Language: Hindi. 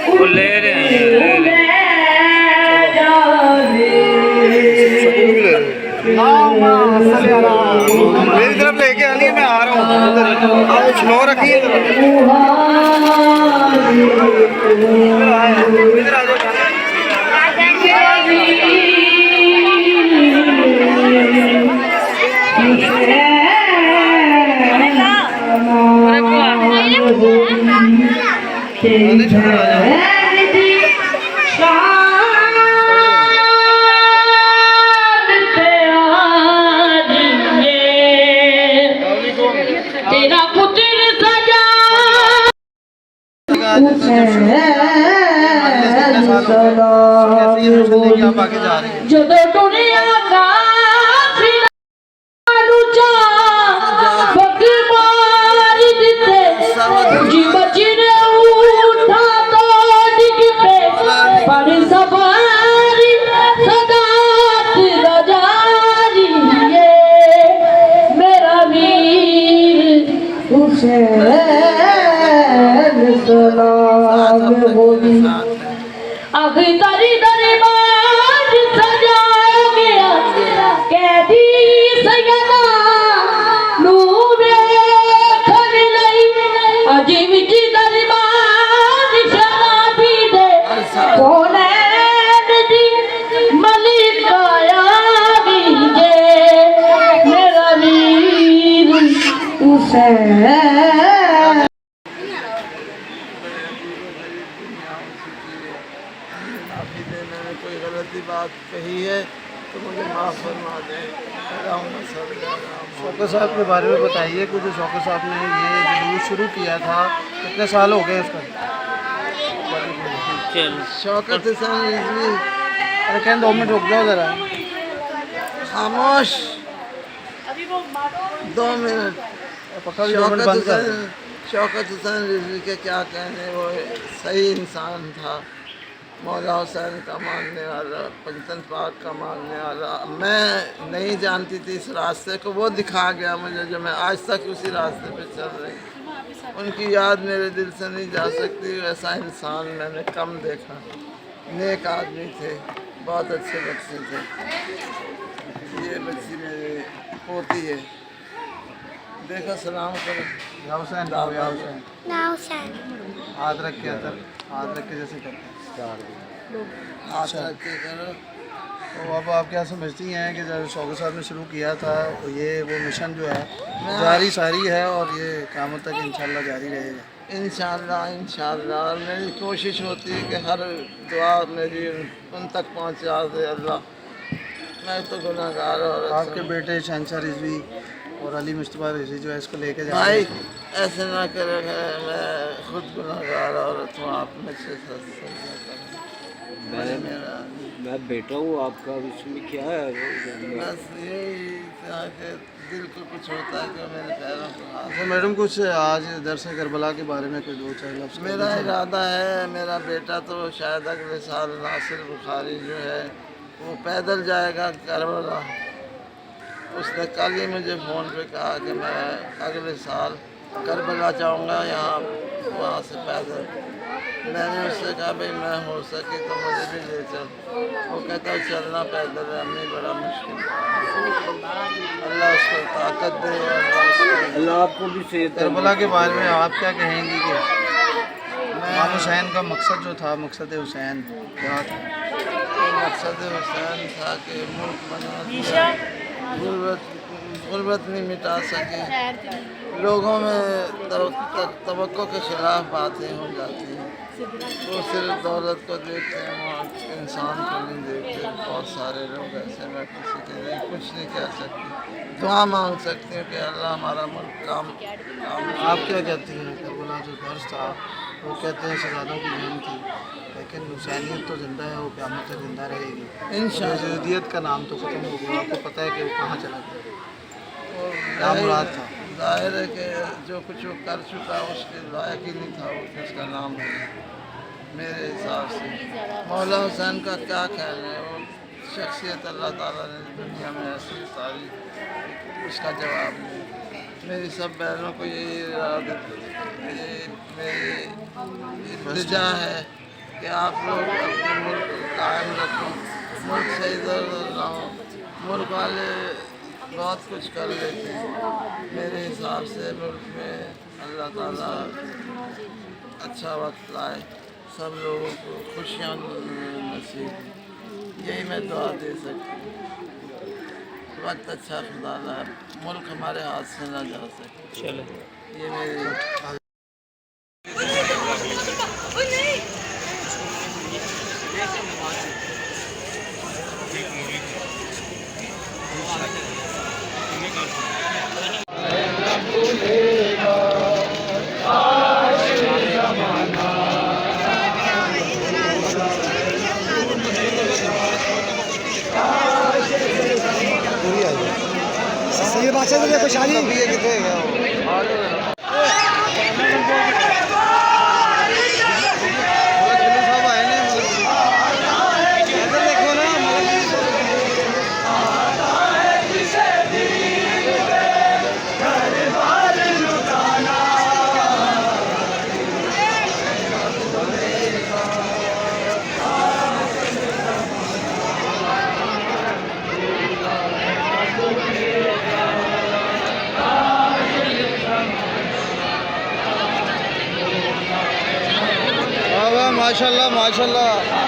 वो ले रहे हैं यार, ले रहे हैं। मेरी तरफ लेके आनी है, मैं आ रहा हूँ। आप स्लो रखिए। इधर आ जाओ। तेरा पुत्र सजा आप आगे जा रहे हैं। जो दुनिया का जी बची ने उठा तो डिग पे पर सवारी सदा तेरा जारी है मेरा वीर हुसैन सलाम होगी अख्तरी दरबार सजाया गया कैदी सैयदा नूरे खलई अजीब जी दरबार शराबी दे कौनैन दी मलिक आया गे मेरा वीर हुसैन। मैंने कोई गलती बात कही है तो मुझे माफ़ फरमा दें। शौकत साहब के बारे में बताइए कि जो शौकत साहब ने ये जुलूस शुरू किया था कितने साल हो गए उसका? शौकत हुसैन रिजवी। अरे कहने 2 मिनट रुक जाओ ज़रा। खामोश 2 मिनट। पक्का 2 मिनट बंद कर। शौकत हुसैन रिजवी के क्या कहने, वो सही इंसान था, मौला हुसैन का मानने वाला, पंचन पाक का मानने वाला। मैं नहीं जानती थी इस रास्ते को, वो दिखा गया मुझे, जो मैं आज तक उसी रास्ते पे चल रही। उनकी याद मेरे दिल से नहीं जा सकती। वैसा इंसान मैंने कम देखा। नेक आदमी थे, बहुत अच्छे बच्चे थे। ये बच्ची मेरी पोती है, देखो सलाम करो। या हुसैन या हुसैन हाथ रख के अंदर, हाथ रख के जैसे करते हैं। हाथ रख के करो। तो अब आप क्या समझती हैं कि जब शौकत साहब ने शुरू किया था ये वो मिशन जो है जारी सारी है और ये क़यामत तक इंशाल्लाह जारी रहेगा? इंशाल्लाह इंशाल्लाह मेरी कोशिश होती है कि हर दुआ मेरी उन तक पहुंचा दे अल्लाह। मैं तो गुनाहगार और आपके बेटे शहंशाह रिजवी और अली मुस्तफ़ा रिजवी जो है इसको लेके जा भाई ऐसे ना करे, मैं खुद गुनाहगार औरत हूँ, आप में से मैं बेटा हूँ आपका, इसमें क्या है? बस यही था कि दिल को कुछ होता है कि मेरे पैरों को हाथ। अच्छा मैडम, कुछ आज दरस करबला के बारे में कोई 2-4 लफ्ज़? मेरा इरादा है, मेरा बेटा तो शायद अगले साल नासिर बुखारी जो है वो पैदल जाएगा करबला। उसने कल ही मुझे फ़ोन पे कहा कि मैं अगले साल करबला जाऊंगा, यहाँ वहाँ से पैदल। मैंने उससे कहा भाई मैं हो सके तो मुझे भी ले चल। वो कहता है चलना पैदल है अम्मी बड़ा मुश्किल। अल्लाह उसको ताकत दे, अल्लाह आपको भी सेहत। करबला के बारे में आप क्या कहेंगी कि इमाम हुसैन का मकसद जो था, मकसद हुसैन क्या था? मकसद हुसैन था कि मुल्क बना दिया, गुर्बत नहीं मिटा सके, लोगों में तवक्को के ख़िलाफ़ बातें हो जाती हैं। वो सिर्फ दौलत को देखते हैं, वो इंसान को नहीं देखते। बहुत सारे लोग ऐसे, मैं किसी के लिए कुछ नहीं कह सकती, दुआ मांग सकती हूँ कि अल्लाह हमारा मुल्क काम। आप क्या कहती हैं? करबला जो दर्स था वो कहते हैं शहजादों की जंग थी, लेकिन हुसैनियत तो ज़िंदा है, वो क़यामत तक ज़िंदा रहेगी। इंशाअल्लाह यजीदियत का नाम तो ख़त्म हो गया, आपको पता है कि वो कहाँ चला गया, क्या मुराद था? ज़ाहिर है कि जो कुछ वो कर चुका उसके लायक ही नहीं था वो कि उसका नाम है। मेरे हिसाब से मौला हुसैन का क्या कहना है, वो शख्सियत अल्लाह ताला ने दुनिया में ऐसी सारी, उसका जवाब नहीं। मेरी सब बहनों को यही मेरी इल्तिजा है कि आप लोग अपने मुल्क को कायम रखो, मुल्क से इधर उधर ना हो। मुल्क वाले बहुत कुछ कर लेते हैं। मेरे हिसाब से मुल्क में अल्लाह ताला अच्छा वक्त लाए, सब लोगों को खुशियाँ नसीब, यही मैं दुआ दे सकती हूँ। वक्त अच्छा खुदा लाए, मुल्क हमारे हाथ से ना जा सके। चलो ये मेरी सही बात है। देखो शादी कितने माशाल्लाह माशाल्लाह।